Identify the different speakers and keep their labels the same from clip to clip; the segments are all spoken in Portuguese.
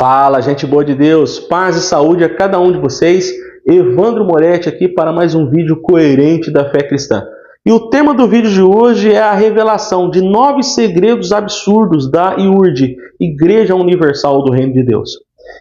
Speaker 1: Fala, gente boa de Deus, paz e saúde a cada um de vocês. Evandro Moretti aqui para mais um vídeo coerente da fé cristã. E o tema do vídeo de hoje é a revelação de 9 segredos absurdos da IURD, Igreja Universal do Reino de Deus.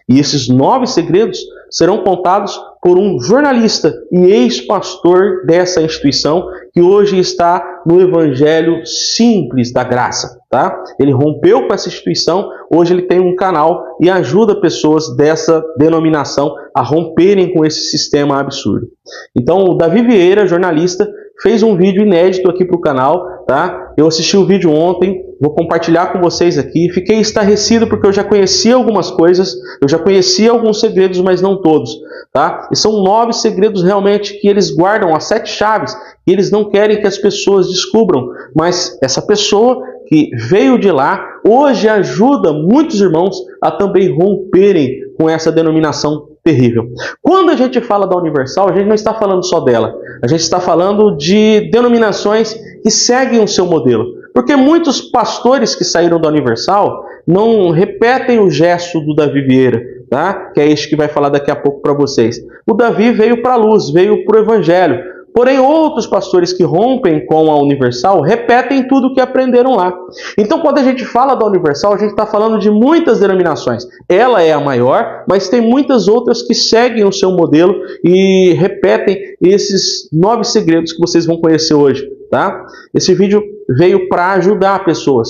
Speaker 1: E esses 9 segredos serão contados por um jornalista e ex-pastor dessa instituição que hoje está no Evangelho Simples da Graça. Tá? Ele rompeu com essa instituição, hoje ele tem um canal e ajuda pessoas dessa denominação a romperem com esse sistema absurdo. Então o Davi Vieira, jornalista, fez um vídeo inédito aqui para o canal. Tá? Eu assisti o vídeo ontem, vou compartilhar com vocês aqui. Fiquei estarrecido porque eu já conhecia algumas coisas, eu já conhecia alguns segredos, mas não todos. Tá? E são 9 segredos realmente que eles guardam, as 7 chaves, e eles não querem que as pessoas descubram. Mas essa pessoa que veio de lá, hoje ajuda muitos irmãos a também romperem com essa denominação terrível. Quando a gente fala da Universal, a gente não está falando só dela. A gente está falando de denominações que seguem o seu modelo. Porque muitos pastores que saíram da Universal não repetem o gesto do Davi Vieira, tá? Que é este que vai falar daqui a pouco para vocês. O Davi veio para a luz, veio para o Evangelho. Porém, outros pastores que rompem com a Universal repetem tudo o que aprenderam lá. Então, quando a gente fala da Universal, a gente está falando de muitas denominações. Ela é a maior, mas tem muitas outras que seguem o seu modelo e repetem esses 9 segredos que vocês vão conhecer hoje. Tá? Esse vídeo veio para ajudar pessoas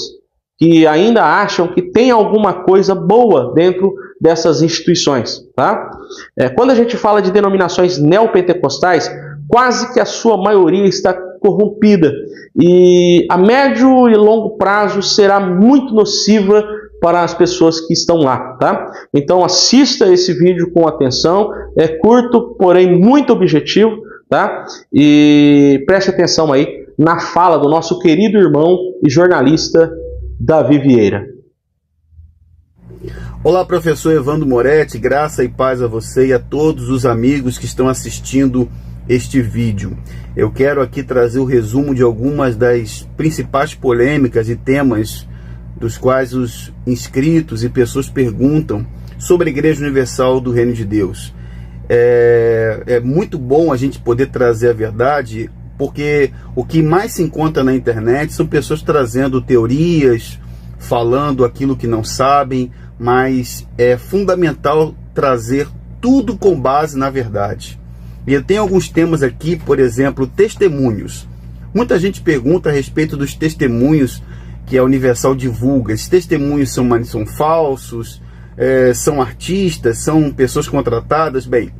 Speaker 1: que ainda acham que tem alguma coisa boa dentro dessas instituições. Tá? Quando a gente fala de denominações neopentecostais, quase que a sua maioria está corrompida e a médio e longo prazo será muito nociva para as pessoas que estão lá, tá? Então assista esse vídeo com atenção, é curto, porém muito objetivo, tá? E preste atenção aí na fala do nosso querido irmão e jornalista Davi Vieira.
Speaker 2: Olá, professor Evandro Moretti, graça e paz a você e a todos os amigos que estão assistindo este vídeo. Eu quero aqui trazer o resumo de algumas das principais polêmicas e temas dos quais os inscritos e pessoas perguntam sobre a Igreja Universal do Reino de Deus. É muito bom a gente poder trazer a verdade, porque o que mais se encontra na internet são pessoas trazendo teorias, falando aquilo que não sabem, mas é fundamental trazer tudo com base na verdade. E eu tenho alguns temas aqui, por exemplo, testemunhos. Muita gente pergunta a respeito dos testemunhos que a Universal divulga. Esses testemunhos são falsos, são artistas, são pessoas contratadas. Bem,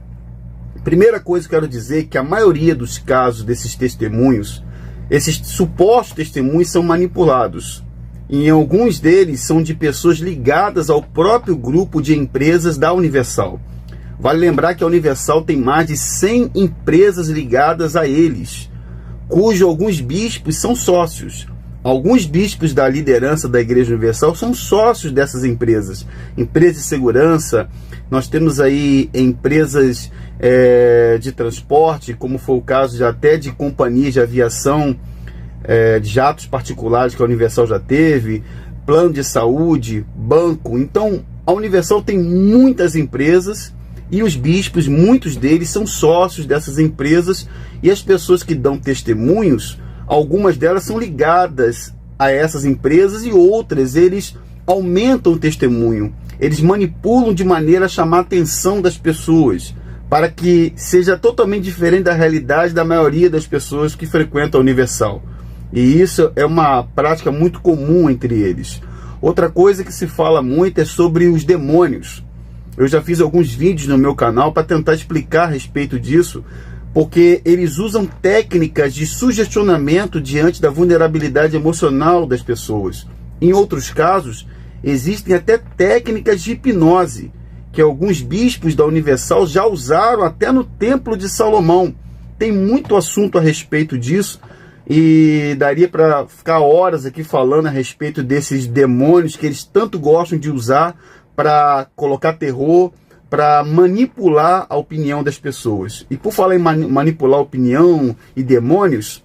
Speaker 2: primeira coisa que eu quero dizer é que a maioria dos casos desses testemunhos, esses supostos testemunhos são manipulados. E alguns deles são de pessoas ligadas ao próprio grupo de empresas da Universal. Vale lembrar que a Universal tem mais de 100 empresas ligadas a eles, cujos alguns bispos são sócios. Alguns bispos da liderança da Igreja Universal são sócios dessas empresas. Empresas de segurança, nós temos aí empresas de transporte, como foi o caso até de companhias de aviação, de jatos particulares que a Universal já teve, plano de saúde, banco. Então, a Universal tem muitas empresas. E os bispos, muitos deles são sócios dessas empresas, e as pessoas que dão testemunhos, algumas delas são ligadas a essas empresas e outras, eles aumentam o testemunho. Eles manipulam de maneira a chamar a atenção das pessoas, para que seja totalmente diferente da realidade da maioria das pessoas que frequentam a Universal. E isso é uma prática muito comum entre eles. Outra coisa que se fala muito é sobre os demônios. Eu já fiz alguns vídeos no meu canal para tentar explicar a respeito disso, porque eles usam técnicas de sugestionamento diante da vulnerabilidade emocional das pessoas. Em outros casos, existem até técnicas de hipnose, que alguns bispos da Universal já usaram até no Templo de Salomão. Tem muito assunto a respeito disso, e daria para ficar horas aqui falando a respeito desses demônios que eles tanto gostam de usar para colocar terror, para manipular a opinião das pessoas. E por falar em manipular a opinião e demônios,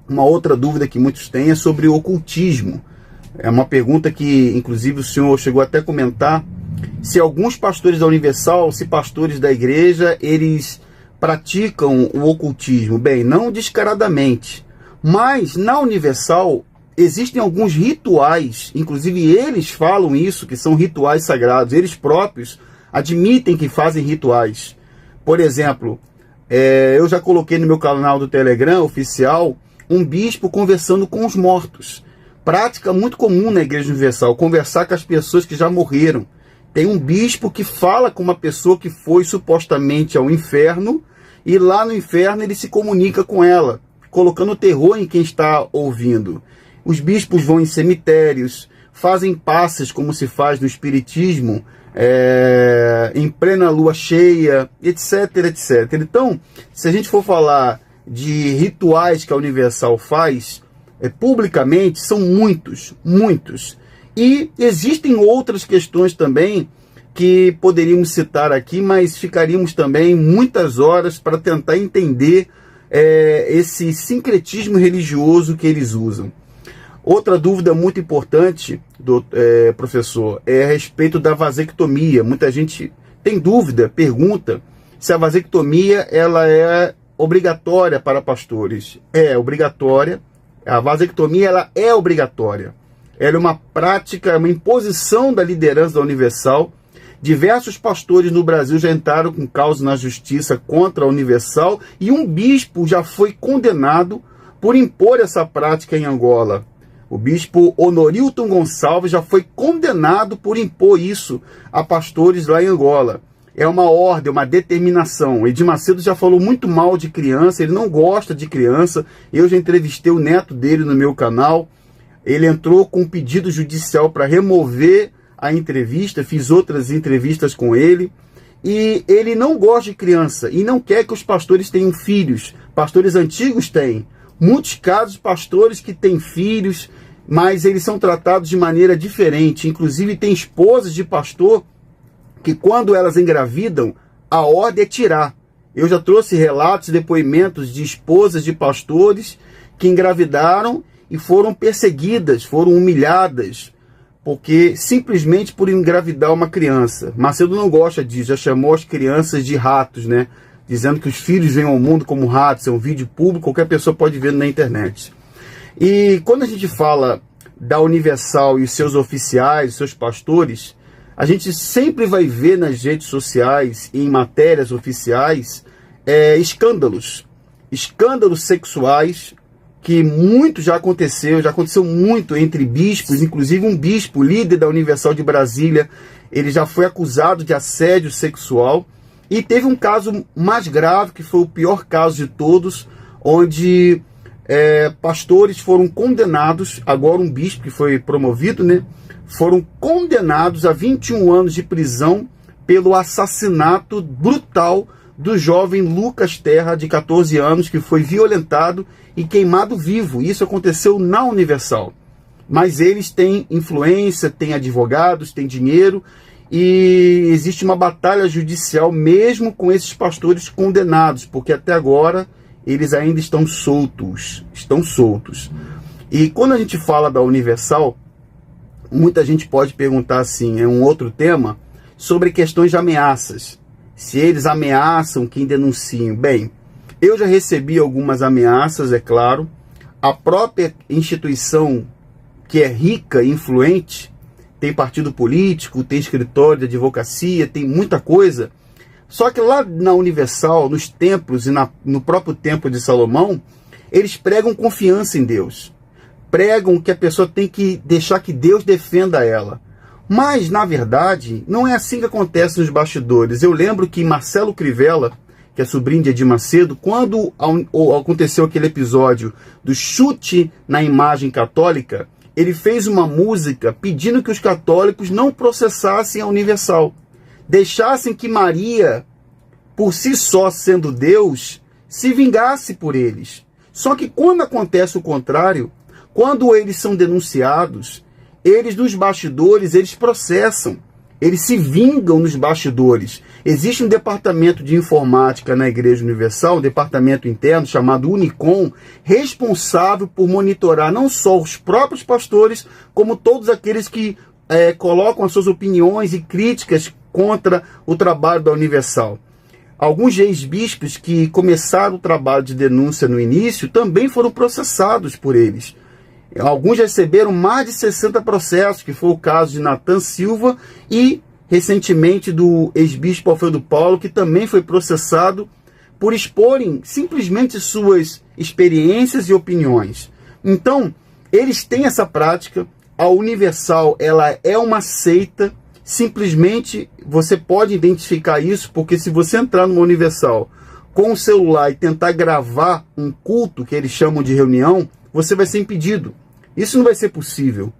Speaker 2: uma outra dúvida que muitos têm é sobre o ocultismo. É uma pergunta que, inclusive, o senhor chegou até a comentar se alguns pastores da Universal, se pastores da igreja, eles praticam o ocultismo. Bem, não descaradamente, mas na Universal existem alguns rituais, inclusive eles falam isso, que são rituais sagrados, eles próprios admitem que fazem rituais. Por exemplo, eu já coloquei no meu canal do Telegram oficial um bispo conversando com os mortos. Prática muito comum na Igreja Universal, conversar com as pessoas que já morreram. Tem um bispo que fala com uma pessoa que foi supostamente ao inferno, e lá no inferno ele se comunica com ela, colocando terror em quem está ouvindo. Os bispos vão em cemitérios, fazem passes como se faz no espiritismo, em plena lua cheia, etc, etc. Então, se a gente for falar de rituais que a Universal faz, publicamente, são muitos, muitos. E existem outras questões também que poderíamos citar aqui, mas ficaríamos também muitas horas para tentar entender esse sincretismo religioso que eles usam. Outra dúvida muito importante, professor, é a respeito da vasectomia. Muita gente tem dúvida, pergunta se a vasectomia ela é obrigatória para pastores. É obrigatória. A vasectomia ela é obrigatória. Ela é uma prática, uma imposição da liderança da Universal. Diversos pastores no Brasil já entraram com causa na justiça contra a Universal e um bispo já foi condenado por impor essa prática em Angola. O bispo Honorilton Gonçalves já foi condenado por impor isso a pastores lá em Angola. É uma ordem, uma determinação. Edir Macedo já falou muito mal de criança, ele não gosta de criança. Eu já entrevistei o neto dele no meu canal. Ele entrou com um pedido judicial para remover a entrevista, fiz outras entrevistas com ele. E ele não gosta de criança e não quer que os pastores tenham filhos. Pastores antigos têm. Muitos casos, pastores que têm filhos, mas eles são tratados de maneira diferente. Inclusive tem esposas de pastor que quando elas engravidam, a ordem é tirar. Eu já trouxe relatos e depoimentos de esposas de pastores que engravidaram e foram perseguidas, foram humilhadas, porque simplesmente por engravidar uma criança. Macedo não gosta disso, já chamou as crianças de ratos, né? Dizendo que os filhos vêm ao mundo como ratos, é um vídeo público, qualquer pessoa pode ver na internet. E quando a gente fala da Universal e os seus oficiais, seus pastores, a gente sempre vai ver nas redes sociais e em matérias oficiais escândalos sexuais, que muito já aconteceu muito entre bispos, inclusive um bispo, líder da Universal de Brasília, ele já foi acusado de assédio sexual, e teve um caso mais grave, que foi o pior caso de todos, onde pastores foram condenados, agora um bispo que foi promovido, né? Foram condenados a 21 anos de prisão pelo assassinato brutal do jovem Lucas Terra, de 14 anos, que foi violentado e queimado vivo. Isso aconteceu na Universal. Mas eles têm influência, têm advogados, têm dinheiro, e existe uma batalha judicial mesmo com esses pastores condenados, porque até agora eles ainda estão soltos. E quando a gente fala da Universal, muita gente pode perguntar assim, é um outro tema, sobre questões de ameaças. Se eles ameaçam quem denuncia. Bem, eu já recebi algumas ameaças, é claro. A própria instituição, que é rica e influente, tem partido político, tem escritório de advocacia, tem muita coisa. Só que lá na Universal, nos templos e no próprio templo de Salomão, eles pregam confiança em Deus. Pregam que a pessoa tem que deixar que Deus defenda ela. Mas, na verdade, não é assim que acontece nos bastidores. Eu lembro que Marcelo Crivella, que é sobrinho de Edir Macedo, quando aconteceu aquele episódio do chute na imagem católica, ele fez uma música pedindo que os católicos não processassem a Universal. Deixassem que Maria, por si só sendo Deus, se vingasse por eles. Só que quando acontece o contrário, quando eles são denunciados, eles nos bastidores, eles processam. Eles se vingam nos bastidores. Existe um departamento de informática na Igreja Universal, um departamento interno chamado Unicom, responsável por monitorar não só os próprios pastores, como todos aqueles que colocam as suas opiniões e críticas contra o trabalho da Universal. Alguns ex-bispos que começaram o trabalho de denúncia no início também foram processados por eles. Alguns receberam mais de 60 processos, que foi o caso de Natan Silva e, recentemente, do ex-bispo Alfredo Paulo, que também foi processado por exporem simplesmente suas experiências e opiniões. Então, eles têm essa prática. A Universal, ela é uma seita. Simplesmente você pode identificar isso, porque se você entrar numa Universal com o celular e tentar gravar um culto, que eles chamam de reunião, você vai ser impedido. Isso não vai ser possível.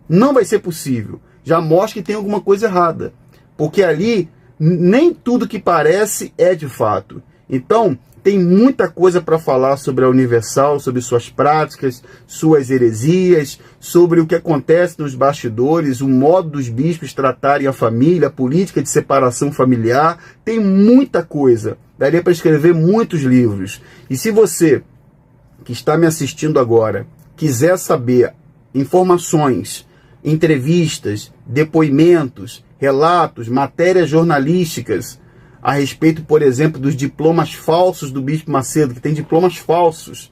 Speaker 2: Não vai ser possível. Já mostra que tem alguma coisa errada. Porque ali, nem tudo que parece é de fato. Então, tem muita coisa para falar sobre a Universal, sobre suas práticas, suas heresias, sobre o que acontece nos bastidores, o modo dos bispos tratarem a família, a política de separação familiar. Tem muita coisa. Daria para escrever muitos livros. E se você, que está me assistindo agora, quiser saber informações, entrevistas, depoimentos, relatos, matérias jornalísticas a respeito, por exemplo, dos diplomas falsos do Bispo Macedo, que tem diplomas falsos,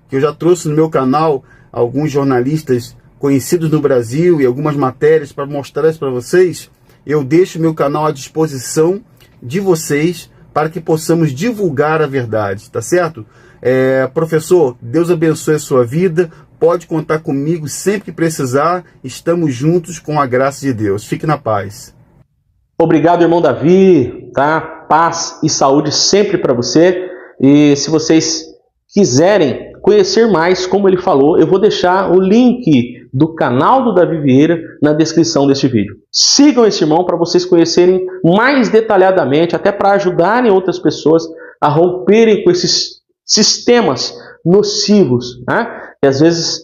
Speaker 2: que eu já trouxe no meu canal alguns jornalistas conhecidos no Brasil e algumas matérias para mostrar isso para vocês, eu deixo meu canal à disposição de vocês para que possamos divulgar a verdade, tá certo? Professor, Deus abençoe a sua vida, pode contar comigo sempre que precisar, estamos juntos com a graça de Deus. Fique na paz.
Speaker 1: Obrigado, irmão Davi, tá? Paz e saúde sempre para você. E se vocês quiserem conhecer mais, como ele falou, eu vou deixar o link do canal do Davi Vieira na descrição deste vídeo. Sigam esse irmão para vocês conhecerem mais detalhadamente, até para ajudarem outras pessoas a romperem com esses sistemas nocivos, né? E às vezes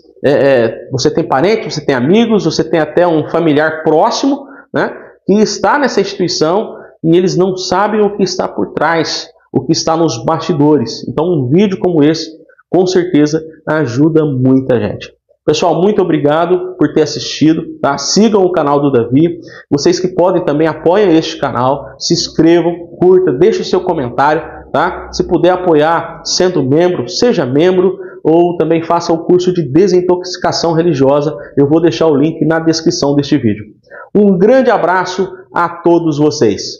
Speaker 1: você tem parentes, você tem amigos, você tem até um familiar próximo, né, que está nessa instituição e eles não sabem o que está por trás, o que está nos bastidores. Então um vídeo como esse, com certeza, ajuda muita gente. Pessoal, muito obrigado por ter assistido, tá? Sigam o canal do Davi. Vocês que podem também apoiem este canal, se inscrevam, curta, deixe o seu comentário, tá? Se puder apoiar sendo membro, seja membro, ou também faça o curso de desintoxicação religiosa. Eu vou deixar o link na descrição deste vídeo. Um grande abraço a todos vocês.